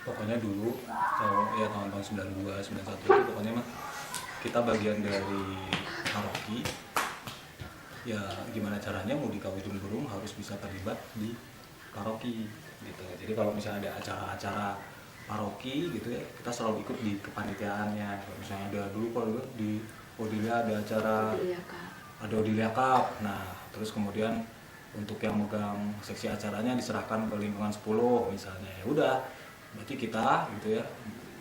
Pokoknya dulu ya tahun-tahun 92, 91 itu pokoknya mah kita bagian dari paroki. Ya gimana caranya Mudika Ujung Berung harus bisa terlibat di paroki gitu. Jadi kalau misalnya ada acara-acara paroki gitu ya, kita selalu ikut di kepanitiaannya. Kalau misalnya ada dulu kalau di Odilia ada acara, ada Odilia Cup. Nah, terus kemudian untuk yang megang seksi acaranya diserahkan ke lingkungan 10 misalnya. Ya udah, berarti kita gitu ya,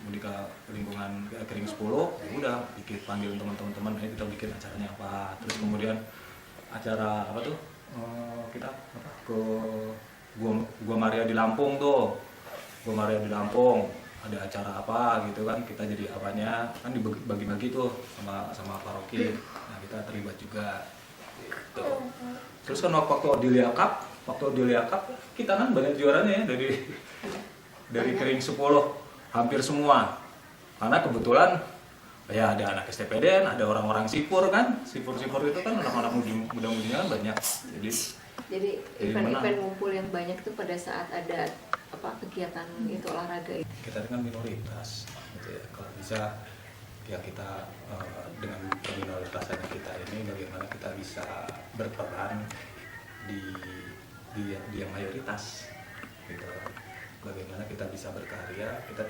Mudika lingkungan Kering 10, ya udah bikin panggil teman-teman, ayo kita bikin acaranya apa. Terus kemudian acara apa tuh? Kita apa? Ke Gua Maria di Lampung tuh. Gua Maria di Lampung ada acara apa gitu kan, kita jadi apanya kan dibagi-bagi tuh sama paroki. Nah, kita terlibat juga gitu. Terus kan waktu Odilia Cup kita kan banyak juaranya ya dari Kering 10 hampir semua. Karena kebetulan ya ada anak STPDN, ada orang-orang sipur kan. Sipur itu kan anak-anak muda-mudinya kan banyak. Jadi event-event ngumpul yang banyak itu pada saat ada kegiatan itu olahraga itu. Kita kan minoritas gitu ya. Kalau bisa ya kita dengan keminoritasan kita ini bagaimana kita bisa berperan di yang mayoritas gitu. Bagaimana kita bisa berkarya, kita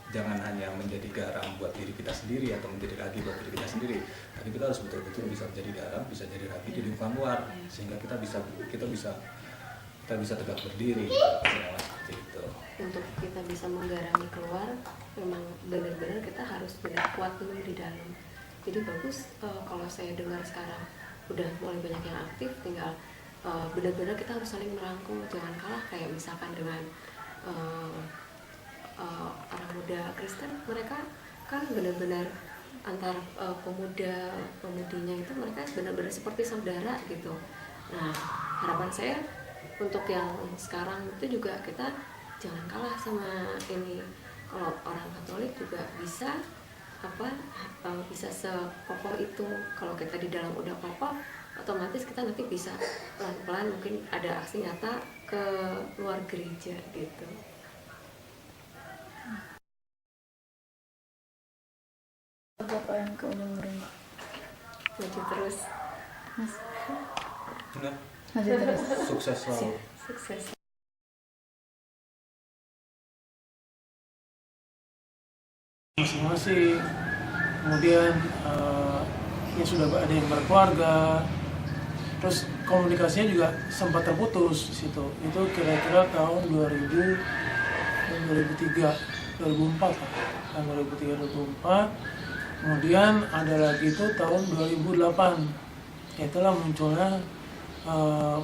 jangan hanya menjadi garam buat diri kita sendiri atau menjadi ragi buat diri kita sendiri, tapi kita harus betul-betul bisa menjadi garam, bisa jadi ragi di lingkungan luar, sehingga kita bisa tegak berdiri seperti itu. Untuk kita bisa menggarami keluar, memang benar-benar kita harus benar kuat dulu di dalam. Jadi bagus kalau saya dengar sekarang udah mulai banyak yang aktif, tinggal benar-benar kita harus saling merangkul, jangan kalah kayak misalkan dengan orang muda Kristen. Mereka kan benar-benar antar pemuda-pemudinya itu mereka benar-benar seperti saudara gitu. Nah, harapan saya untuk yang sekarang itu juga kita jangan kalah sama ini. Kalau orang Katolik juga bisa bisa sekokoh itu. Kalau kita di dalam udah kokoh, otomatis kita nanti bisa pelan-pelan mungkin ada aksi nyata ke luar gereja gitu. Apa yang ke Ujung Berung? Maju terus. Maju terus. Sukses selalu. Sukses. Masing-masing. Kemudian ya sudah ada yang berkeluarga. Terus komunikasinya juga sempat terputus di situ. Itu kira-kira tahun 2003, 2004 lah. Tahun 2003-2004. Kemudian ada lagi itu tahun 2008. Itulah munculnya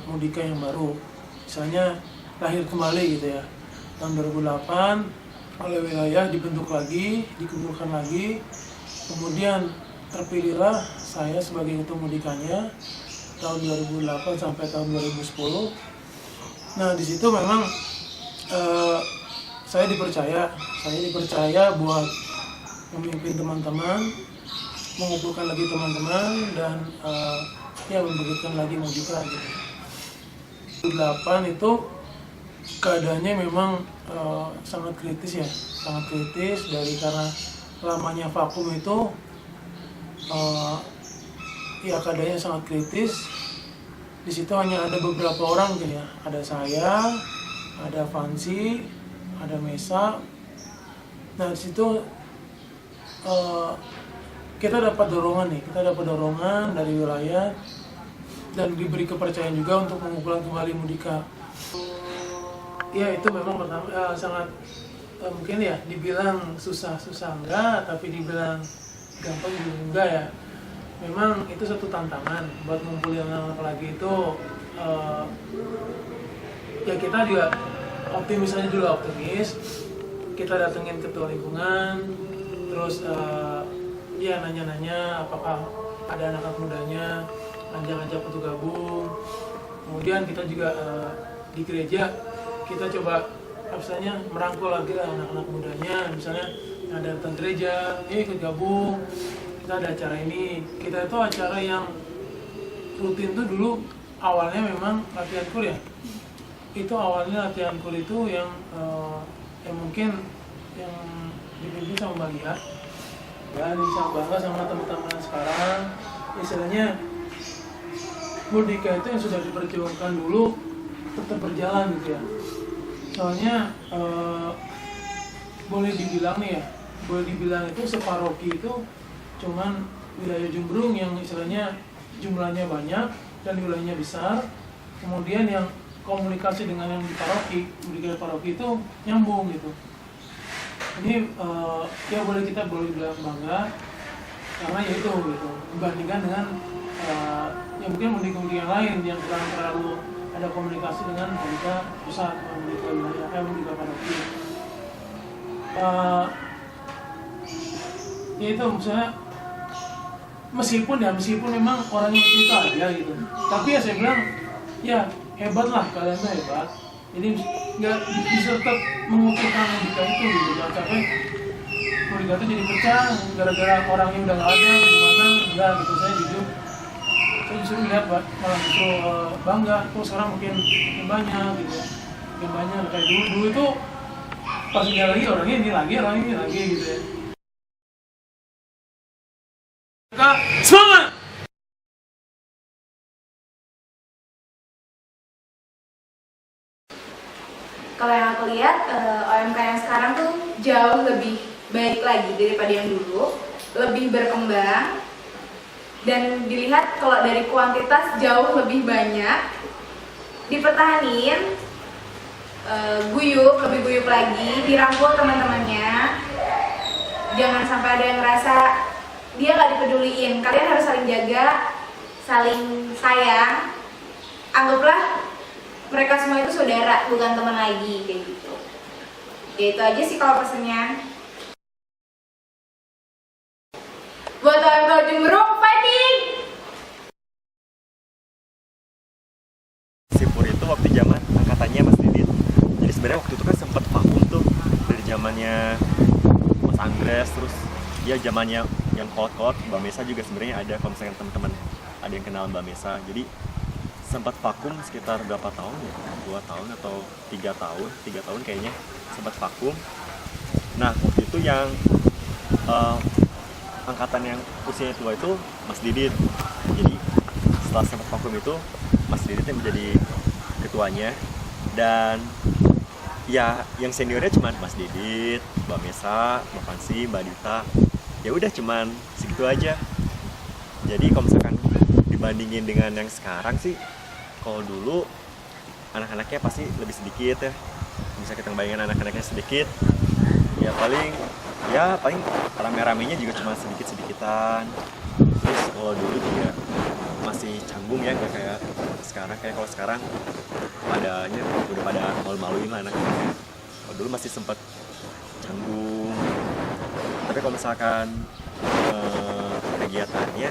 Mudika yang baru. Misalnya lahir kembali gitu ya. Tahun 2008 oleh wilayah dibentuk lagi, dikumpulkan lagi. Kemudian terpilihlah saya sebagai ketua Mudikanya tahun 2008 sampai tahun 2010. Nah, di situ memang saya dipercaya buat memimpin teman-teman, mengumpulkan lagi teman-teman, dan ya memberikan lagi Mudika gitu. 2008 itu keadaannya memang sangat kritis ya, sangat kritis karena lamanya vakum itu ya keadaannya sangat kritis. Di situ hanya ada beberapa orang mungkin ya, ada saya, ada Fansi, ada Mesa. Nah, di situ kita dapat dorongan dari wilayah dan diberi kepercayaan juga untuk mengumpulkan kembali Mudika. Ya, itu memang pertama sangat mungkin ya dibilang susah enggak, tapi dibilang gampang juga enggak ya. Memang itu satu tantangan buat ngumpulin anak lagi itu. Ya kita juga optimis, kita datengin ketua lingkungan, terus ya nanya-nanya apakah ada anak-anak mudanya, ngajak-ngajak untuk gabung. Kemudian kita juga di gereja kita coba misalnya merangkul lagi lah anak-anak mudanya, misalnya ada datang gereja, ikut gabung, kita ada acara ini. Kita itu acara yang rutin tuh dulu awalnya memang latihan kul ya. Itu awalnya latihan kul itu yang mungkin yang dipimpin sama Mbak Lia. Ya, ini sangat bangga sama teman-teman sekarang. Istilahnya Merdeka itu yang sudah diperjuangkan dulu tetap berjalan gitu ya. Soalnya boleh dibilang nih ya, boleh dibilang itu separoki itu cuman wilayah Jumbrung yang istilahnya jumlahnya banyak dan wilayahnya besar. Kemudian yang komunikasi dengan yang di paroki, di paroki itu nyambung gitu. Ini ya kita boleh bilang bangga karena ya itu gitu. Dibandingkan dengan ya mungkin mendikung yang lain yang kurang terlalu ada komunikasi dengan Merdeka pusat, Merdeka wilayah, Merdeka paroki. Ya itu misalnya meskipun memang orangnya itu aja gitu, tapi ya saya bilang ya hebat lah, kalian tuh hebat, jadi nggak bisa tetap mengukuhkan Merdeka itu gitu, jangan sampai Merdeka itu jadi pecah gara-gara orangnya udah nggak ada gimana, enggak gitu. Saya justru lihat malah justru bangga, kok sekarang makin banyak gitu, makin banyak kayak dulu itu pas dia lagi orangnya ini lagi gitu ya. Kak, semangat! Kalau yang aku lihat, OMK yang sekarang tuh jauh lebih baik lagi daripada yang dulu, lebih berkembang, dan dilihat kalau dari kuantitas jauh lebih banyak, dipertahanin, lebih guyup lagi, dirangkul teman-temannya, jangan sampai ada yang ngerasa dia nggak dipeduliin. Kalian harus saling jaga, saling sayang, anggaplah mereka semua itu saudara, bukan teman lagi, kayak gitu. Ya itu aja sih kalau pesennya. Buat OMK Jumbrung, fighting! Sipur itu waktu zaman angkatannya Mas Didit. Jadi sebenarnya waktu itu kan sempat vakum tuh dari zamannya Mas Anggres, terus ya zamannya yang kolot-kolot, Mbak Mesa juga sebenarnya ada, kalau misalnya teman-teman ada yang kenal Mbak Mesa. Jadi sempat vakum sekitar berapa tahun ya? 2 tahun atau 3 tahun? 3 tahun kayaknya sempat vakum. Nah, waktu itu yang angkatan yang usianya tua itu Mas Didit. Jadi setelah sempat vakum itu Mas Didit yang menjadi ketuanya, dan ya yang seniornya cuma Mas Didit, Mbak Mesa, Mbak Fansi, Mbak Dita. Ya udah cuman segitu aja. Jadi kalau misalkan dibandingin dengan yang sekarang sih, kalau dulu anak-anaknya pasti lebih sedikit ya. Bisa kita bayangin anak-anaknya sedikit, ya paling rame-ramenya juga cuma sedikit-sedikitan. Terus kalau dulu juga masih canggung ya, kayak sekarang. Kayak kalau sekarang adanya udah pada malu-maluin lah anak-anaknya. Kalau dulu masih sempat canggung. Tapi kalau misalkan kegiatannya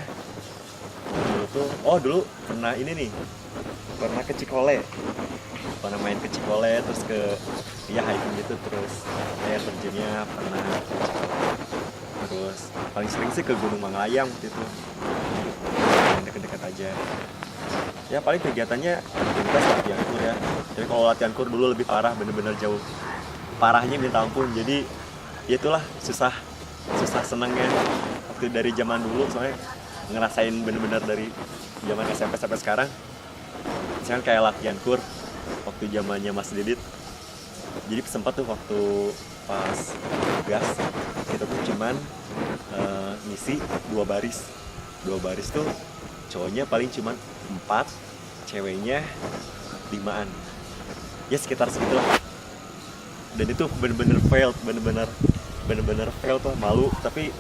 dulu pernah ke Cikole, pernah main ke Cikole, terus ke hiking gitu, terus air terjunnya pernah ke Cikole. Terus paling sering sih ke Gunung Manglayang waktu itu, yang deket-deket aja. Ya paling kegiatannya aktivitas latihan kur ya. Jadi kalau latihan kur dulu lebih parah, bener-bener jauh parahnya minta ampun. Jadi itulah susah senengnya waktu dari zaman dulu, soalnya ngerasain bener-bener dari zaman SMP sampai sekarang. Misalkan kayak latihan kur waktu zamannya Mas Didit, jadi sempat tuh waktu pas gas kita tuh cuman ngisi 2 baris tuh cowoknya paling cuman 4, ceweknya 5-an, ya sekitar segitulah. Dan itu bener-bener fail tuh, malu. Tapi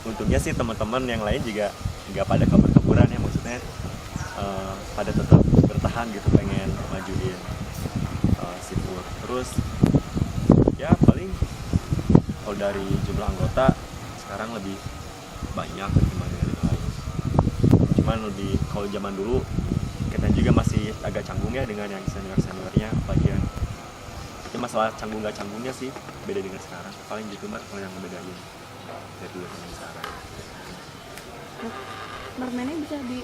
untungnya sih teman-teman yang lain juga nggak pada kabur-kaburan ya, maksudnya pada tetap bertahan gitu, pengen majuin Sipur. Terus ya paling kalau dari jumlah anggota sekarang lebih banyak dibanding yang lain. Cuman lebih, kalau zaman dulu kita juga masih agak canggung ya dengan yang seniornya, bagian itu masalah canggung gak canggungnya sih beda dengan sekarang. Paling gitu mbak kalau yang ngebedain dari dulu dengan sekarang. Permennya bisa di